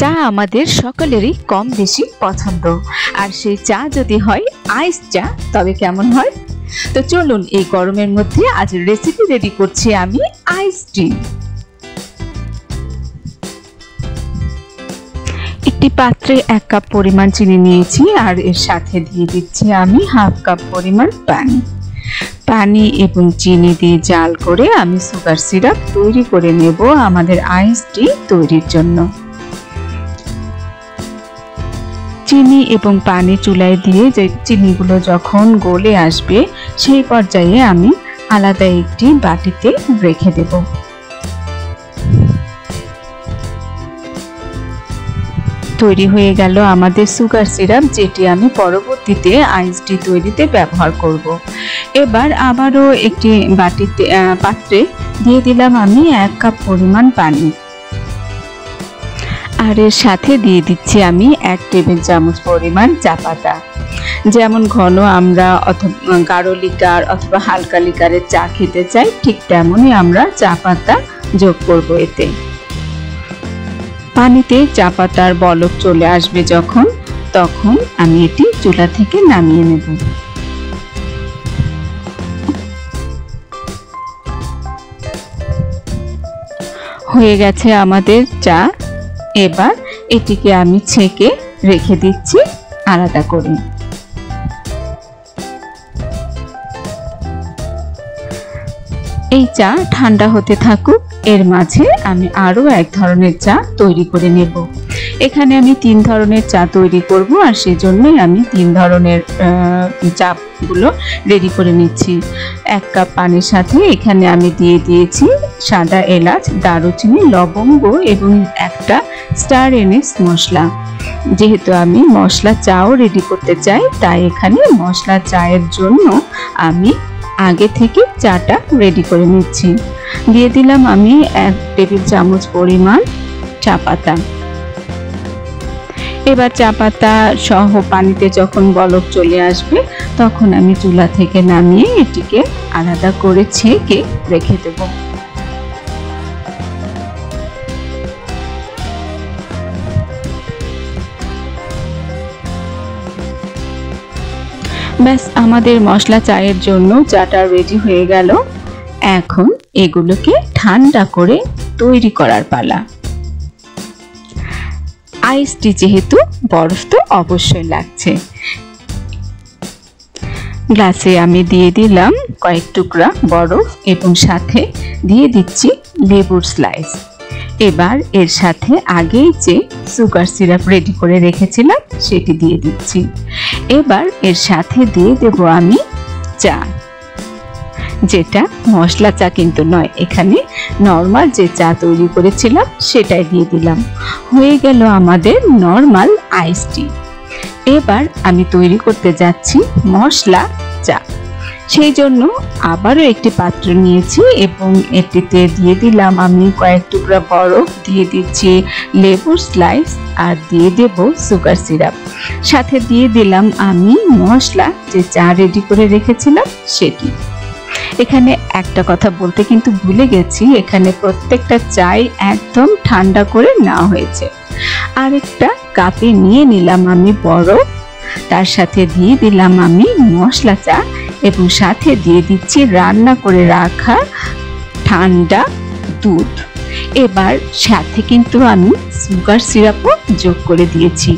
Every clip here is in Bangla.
চা আমাদের সকলেরই কম বেশি পছন্দ, আর সেই চা যদি হয় আইস চা তবে কেমন হয়। তো চলুন এই গরমের মধ্যে আজ রেসিপি রেডি করছি আমি আইস টি। একটি পাত্রে 1 কাপ পরিমাণ চিনি নিয়েছি আর এর সাথে দিয়ে দিচ্ছি আমি হাফ কাপ পরিমাণ পানি এবং চিনি দিয়ে জাল করে আমি সুগার সিরাপ তৈরি করে নেব আমাদের আইস টি তৈরির জন্য। চিনি এবং পানি চুলায় দিয়ে যে চিনিগুলো যখন গলে আসবে সেই পর্যায়ে আমি আলাদা একটি বাটিতে রেখে দেব। তৈরি হয়ে গেল আমাদের সুগার সিরাপ, যেটি আমি পরবর্তীতে আইস টি তৈরিতে ব্যবহার করব। এবার আবারও একটি পাত্রে দিয়ে দিলাম আমি 1 কাপ পরিমাণ পানি, আর এর সাথে দিয়ে দিচ্ছি আমি 1 টেবিল চামচ পরিমাণ চা পাতা। যেমন ঘন আমরা অথবা গাঢ় লিকার অথবা হালকা লিকারের চা খেতে চাই, ঠিক তেমনই আমরা চা পাতা যোগ করব এতে। পানিতে চা পাতার বলক চলে আসবে তখন আমি এটি চুলা থেকে নামিয়ে নেব। হয়ে গেছে আমাদের চা। এবার এটিকে আমি ছেঁকে রেখে দিচ্ছি আলাদা করে। এই চা ঠান্ডা হতে থাকুক, এর মাঝে আমি আরো এক ধরনের চা তৈরি করে নেব। এখানে আমি 3 ধরনের চা তৈরি করব, আর সেজন্যই আমি 3 ধরনের চাগুলো রেডি করে নিচ্ছি। 1 কাপ পানির সাথে এখানে আমি দিয়ে দিয়েছি সাদা এলাচ, দারুচিনি, লবঙ্গ এবং একটা স্টার এনিস মশলা। যেহেতু আমি মশলা চাও রেডি করতে চাই, তাই এখানে মশলা চায়ের জন্য আমি আগে থেকে চাটা রেডি করে নিচ্ছি। দিয়ে দিলাম আমি 1 টেবিল চামচ পরিমাণ চা পাতা। এবার চা পাতা সহ পানিতে যখন বলক চলে আসবে তখন আমি চুলা থেকে নামিয়ে এটিকে আলাদা করে ছেঁকে রেখে দেব। ব্যাস, আমাদের মশলা চায়ের জন্য চাটা রেডি হয়ে গেল। এখন এগুলোকে ঠান্ডা করে তৈরি করার পালা। আইস টি যেহেতু বরফ তো অবশ্যই লাগছে। গ্লাসে আমি দিয়ে দিলাম কয়েক টুকরা বরফ এবং সাথে দিয়ে দিচ্ছি লেবুর স্লাইস। এবার এর সাথে আগেই যে সুগার সিরাপ রেডি করে রেখেছিলাম সেটি দিয়ে দিচ্ছি। এবার এর সাথে দিয়ে দেব আমি চা, যেটা মশলা চা কিন্তু নয়, এখানে নর্মাল যে চা তৈরি করেছিলাম সেটাই দিয়ে দিলাম। হয়ে গেল আমাদের নর্মাল আইস টি। এবার আমি তৈরি করতে যাচ্ছি মশলা চা। সেই জন্য আবারও একটি পাত্র নিয়েছি এবং এটিতে দিয়ে দিলাম আমি কয়েক টুকরা বরফ, দিয়ে দিচ্ছি লেবুর স্লাইস আর দিয়ে দেব সুগার সিরাপ। সাথে দিয়ে দিলাম আমি মশলা যে চা রেডি করে রেখেছিলাম সেটি। এখানে একটা কথা বলতে কিন্তু ভুলে গেছি, এখানে প্রত্যেকটা চাই একদম ঠান্ডা করে নেওয়া হয়েছে। আর একটা কাপে নিয়ে নিলাম আমি বরফ, তার সাথে দিয়ে দিলাম আমি মশলা চা এবং সাথে দিয়ে দিচ্ছি রান্না করে রাখা ঠান্ডা দুধ। এবার সাথে কিন্তু আমি সুগার সিরাপও যোগ করে দিয়েছি।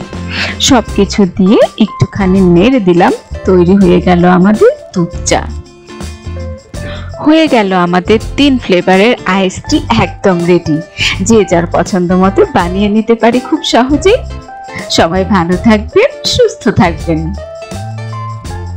সবকিছু দিয়ে একটুখানি নেড়ে দিলাম, তৈরি হয়ে গেল আমাদের দুধ চা। হয়ে গেল আমাদের 3 ফ্লেভারের আইস টি একদম রেডি। যে যার পছন্দ মতো বানিয়ে নিতে পারি খুব সহজেই। সবাই ভালো থাকবেন, সুস্থ থাকবেন।